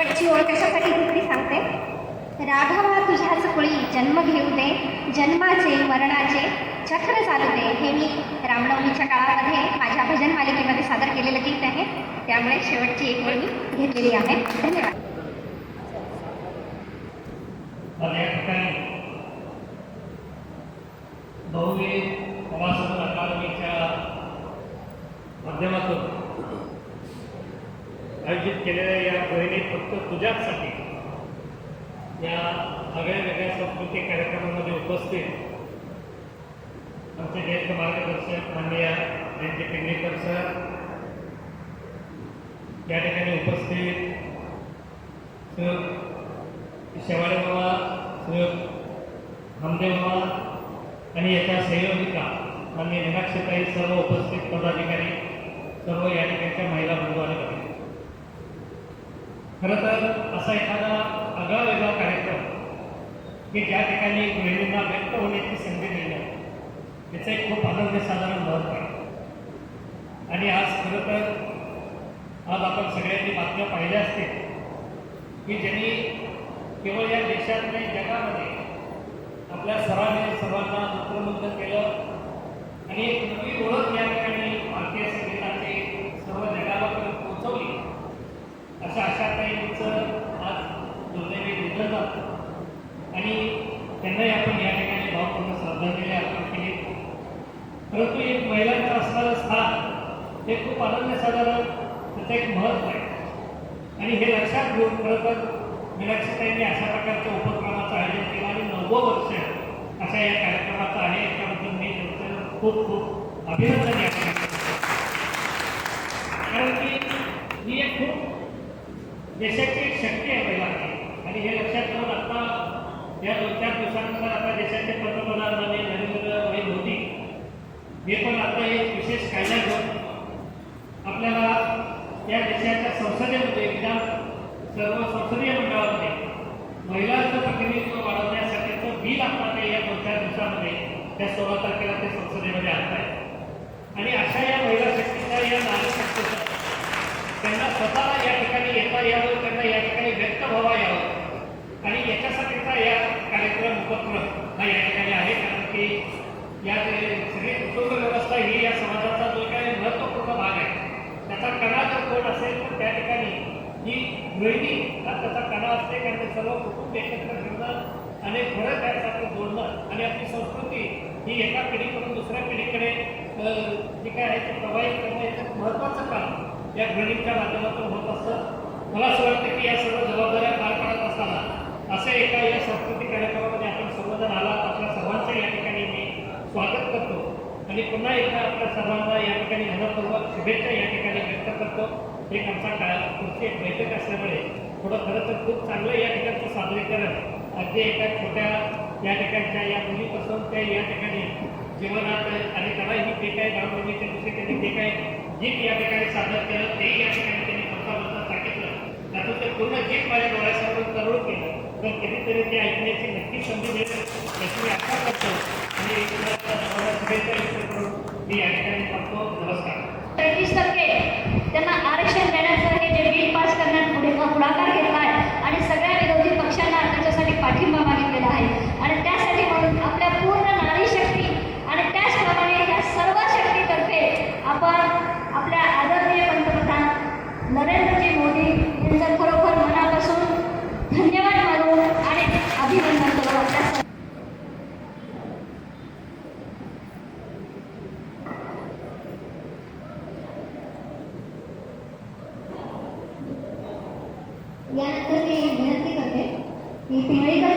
शेवटची ओळ कशासाठी घेतली सांगते. राघवा तुझ्याच कुळी जन्म घेऊ दे, जन्माचे मरणाचे चक्र चालू दे. हे मी रामनवमीच्या काळामध्ये माझ्या भजन मालिकेमध्ये सादर केलेलं गीत आहे. त्यामुळे शेवटची एक ओळ मी घेतलेली आहे. धन्यवाद. बहुवी सभासद अकादमीच्या माध्यमातून आयोजित केलेल्या या बहिणी फक्त तुझ्यासाठी या आगळ्या वेगळ्या सांस्कृतिक कार्यक्रमामध्ये उपस्थित आमचे ज्येष्ठ मार्गदर्शक माननीय यांचे पेंगेकर सर, या ठिकाणी उपस्थित श्री शेवाळे बाबा, श्री हमदेव बाबा आणि याच्या संयोजिका माननीय मीनाक्षीताई, सर्व उपस्थित पदाधिकारी, सर्व या ठिकाणच्या महिला बंधू आणि भगिनी. खरं तर असा एखादा आगळा वेगळा कार्यक्रम की ज्या ठिकाणी गृहिणींना व्यक्त होण्याची संधी मिळणं, याचं एक खूप अनन्यसाधारण महत्त्व आहे. आणि आज खरं तर आज आपण सगळ्यांनी बातम्या पाहिल्या असतील की ज्यांनी केवळ या देशात नाही जगामध्ये आपल्या सर्वांना मंत्रमुग्ध केलं आणि एक नवी ओळख या ठिकाणी भारतीय संगीताची सर्व जगाला पोहोचवली. अशा आशाताईंचं आज दुर्दैवी निधन झालं आणि त्यांनाही आपण या ठिकाणी भावपूर्ण श्रद्धांजली अर्पण केली. परंतु एक महिलांचं असणारं स्थान हे खूप अनन्यसाधारण, त्याचं एक महत्त्व आहे. आणि हे लक्षात घेऊन खरं तर मीनाक्षीताईंनी अशा प्रकारच्या उपक्रमाचं आयोजन केलं आणि 9वं वर्ष अशा या कार्यक्रमाचं आहे. याच्याबद्दल मी त्यांचं खूप खूप अभिनंदन या ठिकाणी. कारण की ही एक खूप देशाची एक शक्ती आहे महिलांची. आणि हे लक्षात घेऊन आता या 2-4 दिवसानंतर आता देशाचे पंतप्रधान माननीय नरेंद्र मोदी हे पण आता एक विशेष कायदा घेऊन आपल्याला या देशाच्या संसदेमध्ये सर्व संसदीय मंडळामध्ये महिलांचं प्रतिनिधित्व वाढवण्यासाठीचं बिल आता ते या 2-4 दिवसामध्ये त्या 16 तारखेला ते संसदेमध्ये आणत आहे. आणि अशा या महिला शक्तीचा, या नारी शक्तीचा त्यांना स्वतःला या ठिकाणी येता यावं, त्यांना या ठिकाणी व्यक्त व्हावा यावं आणि याच्यासाठीचा या कार्यक्रम उपक्रम हा या ठिकाणी आहे. कारण की या सगळी कुटुंब व्यवस्था ही या समाजाचा जो काही महत्त्वपूर्ण भाग आहे, त्याचा कणा जर कोण असेल तर त्या ठिकाणी ही गृहिणी हा त्याचा कणा असते. कारण ते सर्व कुटुंब एकत्र ठेवणं आणि थोडं त्यासाठी जोडणं आणि आपली संस्कृती ही एका पिढीकडून दुसऱ्या पिढीकडे जे काय आहे ते प्रवाहित करणं, याचं महत्त्वाचं काम या गृहिणींच्या माध्यमातून होत असतं. मला असं वाटतं की या सर्व जबाबदाऱ्या पार पाडत असताना असे एका या सांस्कृतिक कार्यक्रमामध्ये आपण सर्वजण आलात. आपल्या सर्वांचं या ठिकाणी मी स्वागत करतो आणि पुन्हा एकदा आपल्या सर्वांना या ठिकाणी मनपूर्वक शुभेच्छा या ठिकाणी व्यक्त करतो. एक आमचा पुढची एक बैठक असल्यामुळे थोडं खरं तर खूप चांगलं या ठिकाणचं सादरीकरण अगदी एका छोट्या या ठिकाणच्या या मुलीपासून त्या या ठिकाणी जीवनात आणि त्यालाही ते काय रामनवमीच्या दिवशी त्यांनी ते काय गीत या ठिकाणी सादर केलं तेही या ठिकाणी त्यांनी स्वतःबद्दल सांगितलं. त्यातून ते पूर्ण गीत माझ्या डोळ्यासमोर तरुण केलं. तर कधीतरी ते ऐकण्याची नक्की संधी मिळेल याची मी आशा करतो आणि शुभेच्छा व्यक्त करून मी या ठिकाणी करतो. नमस्कार. 33% त्यांना आरक्षण देण्याचं हे जे बिल पास करण्यात पुढाकार घेतला आहे आणि सगळ्या विरोधी पक्षांना त्याच्यासाठी पाठिंबा मागितलेला आहे. आणि त्यासाठी म्हणून आपल्या पूर्ण नारी शक्ती आणि त्याचप्रमाणे ह्या सर्व शक्तीतर्फे आपण आपल्या आदरणीय पंतप्रधान नरेंद्रजी मोदी यांचं खरोखर मनापासून धन्यवाद मानून आणि अभिनंदन करू. आपल्या यानंतर मी विनंती करते की पिंगळीकर